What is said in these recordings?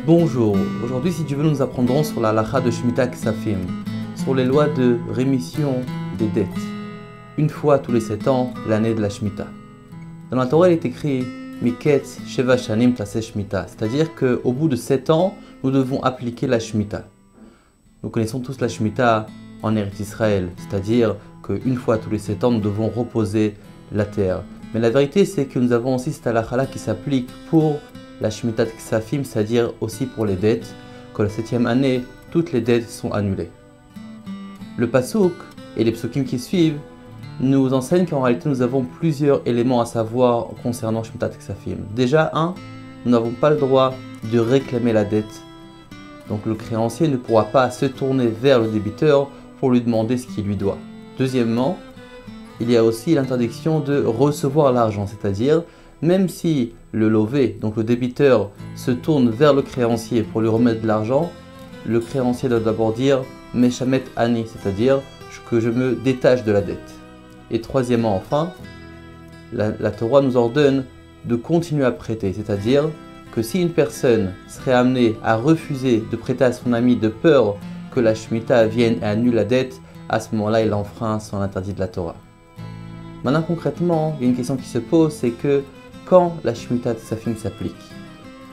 Bonjour, aujourd'hui si tu veux nous apprendrons sur la halakha de Shemitah Ksafim, sur les lois de rémission des dettes. Une fois tous les 7 ans, l'année de la Shemitah. Dans la Torah il est écrit Miketz Sheva Shanim Taseh Shemitah, c'est-à-dire qu'au bout de 7 ans, nous devons appliquer la Shemitah. Nous connaissons tous la Shemitah en Eretz Israël, c'est-à-dire qu'une fois tous les 7 ans, nous devons reposer la terre. Mais la vérité c'est que nous avons aussi cette halakha qui s'applique pour la Shemitah Ksafim, c'est-à-dire aussi pour les dettes, que la 7e année, toutes les dettes sont annulées. Le Pasuk et les psukim qui suivent nous enseignent qu'en réalité nous avons plusieurs éléments à savoir concernant Shemitah Ksafim. Déjà, nous n'avons pas le droit de réclamer la dette. Donc le créancier ne pourra pas se tourner vers le débiteur pour lui demander ce qu'il lui doit. Deuxièmement, il y a aussi l'interdiction de recevoir l'argent, c'est-à-dire même si le lové, donc le débiteur, se tourne vers le créancier pour lui remettre de l'argent, le créancier doit d'abord dire « Meshamet Ani », c'est-à-dire que je me détache de la dette. Et troisièmement, enfin, la Torah nous ordonne de continuer à prêter, c'est-à-dire que si une personne serait amenée à refuser de prêter à son ami de peur que la Shemitah vienne et annule la dette, à ce moment-là, il enfreint son interdit de la Torah. Maintenant, concrètement, il y a une question qui se pose, c'est que quand la Shemitah Ksafim s'applique.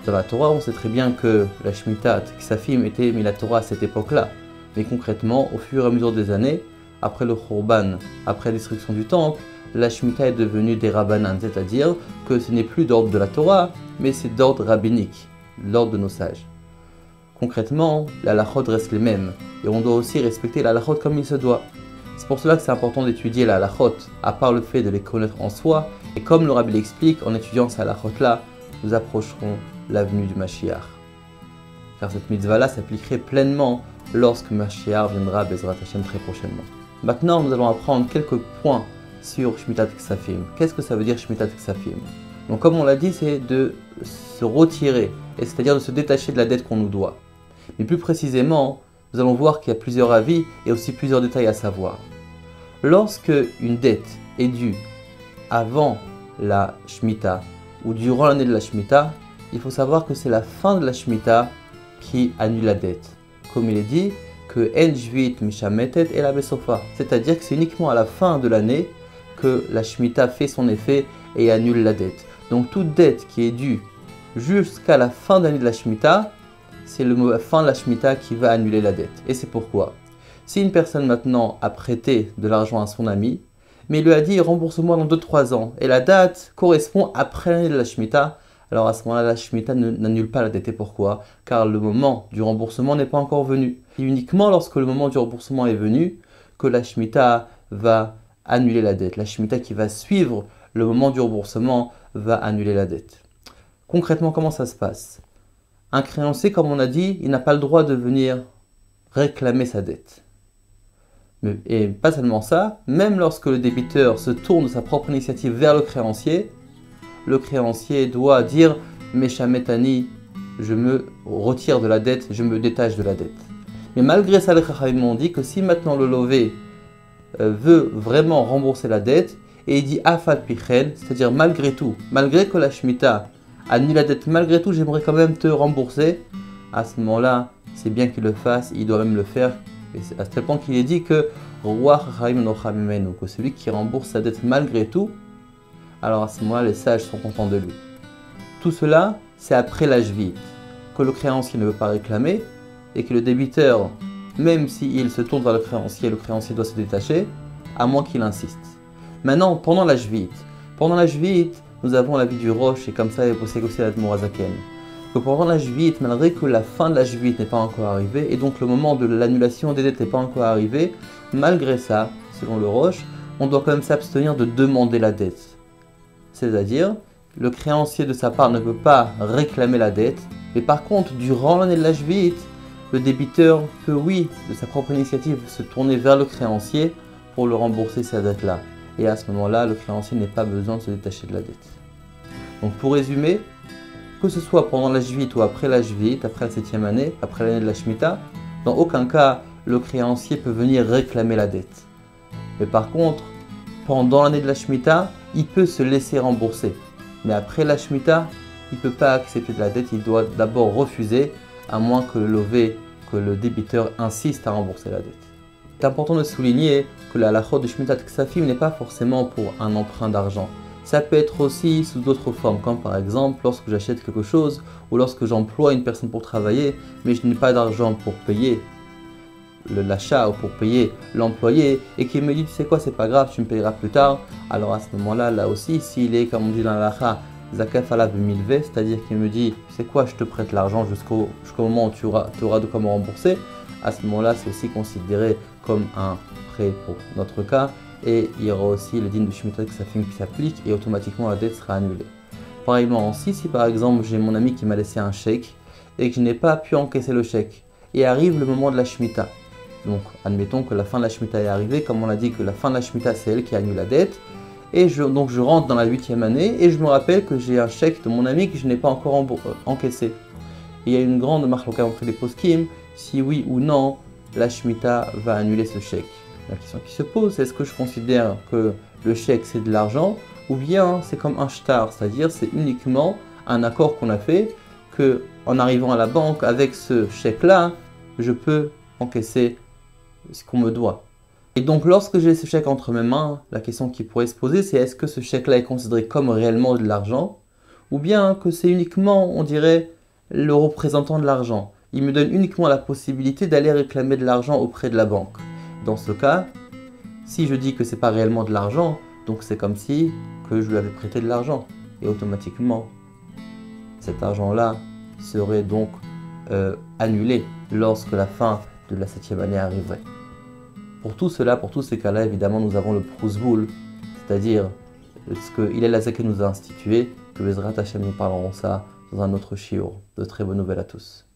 Dans la Torah, on sait très bien que la Shemitah Ksafim était mis la Torah à cette époque-là. Mais concrètement, au fur et à mesure des années, après le Khurban, après la destruction du temple, la Shemitah est devenue des Rabbanan, c'est-à-dire que ce n'est plus d'ordre de la Torah, mais c'est d'ordre rabbinique, l'ordre de nos sages. Concrètement, la halachot reste les mêmes, et on doit aussi respecter la halachot comme il se doit. C'est pour cela que c'est important d'étudier la halachot, à part le fait de les connaître en soi, et comme le Rabbi l'explique, en étudiant ces halachot-là, nous approcherons la venue du Mashiach. Car cette mitzvah-là s'appliquerait pleinement lorsque Mashiach viendra Bezrat Hashem très prochainement. Maintenant, nous allons apprendre quelques points sur Shemitah Ksafim. Qu'est-ce que ça veut dire Shemitah Ksafim? Donc comme on l'a dit, c'est de se retirer, c'est-à-dire de se détacher de la dette qu'on nous doit. Mais plus précisément, nous allons voir qu'il y a plusieurs avis et aussi plusieurs détails à savoir. Lorsque une dette est due avant la Shemitah ou durant l'année de la Shemitah, il faut savoir que c'est la fin de la Shemitah qui annule la dette. Comme il est dit que En Shvit Mishametet et la Besofa, c'est-à-dire que c'est uniquement à la fin de l'année que la Shemitah fait son effet et annule la dette. Donc toute dette qui est due jusqu'à la fin de l'année de la Shemitah, c'est la fin de la Shemitah qui va annuler la dette. Et c'est pourquoi. Si une personne maintenant a prêté de l'argent à son ami, mais il lui a dit rembourse-moi dans 2-3 ans, et la date correspond après l'année de la Shemitah, alors à ce moment-là, la Shemitah n'annule pas la dette. Et pourquoi? Car le moment du remboursement n'est pas encore venu. C'est uniquement lorsque le moment du remboursement est venu que la Shemitah va annuler la dette. La Shemitah qui va suivre le moment du remboursement va annuler la dette. Concrètement, comment ça se passe? Un créancier, comme on a dit, il n'a pas le droit de venir réclamer sa dette. Et pas seulement ça, même lorsque le débiteur se tourne de sa propre initiative vers le créancier doit dire « Meshametani » je me retire de la dette, je me détache de la dette. Mais malgré ça, les Chachamim ont dit que si maintenant le lové veut vraiment rembourser la dette, et il dit « Afal pichen », c'est-à-dire malgré tout, malgré que la Shemitah annule la dette, malgré tout, j'aimerais quand même te rembourser, à ce moment-là, c'est bien qu'il le fasse, il doit même le faire. Et c'est à tel point qu'il est dit que celui qui rembourse sa dette malgré tout, alors à ce moment-là, les sages sont contents de lui. Tout cela, c'est après la Shvit, que le créancier ne veut pas réclamer et que le débiteur, même s'il se tourne vers le créancier doit se détacher, à moins qu'il insiste. Maintenant, pendant la Shvit, nous avons l'avis du Rosh et comme ça, il possède aussi l'Admor Hazaken. Que pendant la Shvit, malgré que la fin de la Shvit n'est pas encore arrivée et donc le moment de l'annulation des dettes n'est pas encore arrivé, malgré ça, selon le Rosh, on doit quand même s'abstenir de demander la dette. C'est-à-dire, le créancier de sa part ne peut pas réclamer la dette, mais par contre, durant l'année de la Shvit, le débiteur peut, oui, de sa propre initiative, se tourner vers le créancier pour le rembourser sa dette-là. Et à ce moment-là, le créancier n'a pas besoin de se détacher de la dette. Donc pour résumer, que ce soit pendant la Shvit ou après la Shvit, après la 7e année, après l'année de la Shemitah, dans aucun cas, le créancier peut venir réclamer la dette. Mais par contre, pendant l'année de la Shemitah, il peut se laisser rembourser. Mais après la Shemitah, il ne peut pas accepter de la dette, il doit d'abord refuser, à moins que le débiteur insiste à rembourser la dette. C'est important de souligner que la halakha de Shmitat Ksafim n'est pas forcément pour un emprunt d'argent. Ça peut être aussi sous d'autres formes, comme par exemple lorsque j'achète quelque chose ou lorsque j'emploie une personne pour travailler, mais je n'ai pas d'argent pour payer l'achat ou pour payer l'employé et qu'il me dit tu sais quoi, c'est pas grave, tu me payeras plus tard. Alors à ce moment-là, là aussi, s'il est comme on dit dans la halakha, Zakaf ala b'milveh, c'est-à-dire qu'il me dit tu sais quoi, je te prête l'argent jusqu'au moment où tu auras de comment rembourser. À ce moment-là, c'est aussi considéré comme un prêt pour notre cas et il y aura aussi le din de Shmitat Ksafim qui s'applique et automatiquement la dette sera annulée. Pareillement aussi, si par exemple j'ai mon ami qui m'a laissé un chèque et que je n'ai pas pu encaisser le chèque et arrive le moment de la Shemitah, donc admettons que la fin de la Shemitah est arrivée, comme on a dit que la fin de la Shemitah c'est elle qui annule la dette, et donc je rentre dans la 8e année et je me rappelle que j'ai un chèque de mon ami que je n'ai pas encore encaissé. Et il y a une grande marloka entre les poskim, si oui ou non la Shemitah va annuler ce chèque. La question qui se pose, c'est est-ce que je considère que le chèque c'est de l'argent ou bien c'est comme un shtar, c'est-à-dire c'est uniquement un accord qu'on a fait que en arrivant à la banque avec ce chèque-là, je peux encaisser ce qu'on me doit. Et donc lorsque j'ai ce chèque entre mes mains, la question qui pourrait se poser c'est est-ce que ce chèque-là est considéré comme réellement de l'argent ou bien que c'est uniquement, on dirait, le représentant de l'argent. Il me donne uniquement la possibilité d'aller réclamer de l'argent auprès de la banque. Dans ce cas, si je dis que c'est pas réellement de l'argent, donc c'est comme si que je lui avais prêté de l'argent. Et automatiquement, cet argent-là serait donc annulé lorsque la fin de la 7e année arriverait. Pour tout cela, pour tous ces cas-là, évidemment, nous avons le Prousboul, c'est-à-dire ce que Hillel HaZaken nous a institué, que Bezrat Hashem nous parlerons ça dans un autre shiur. De très bonnes nouvelles à tous.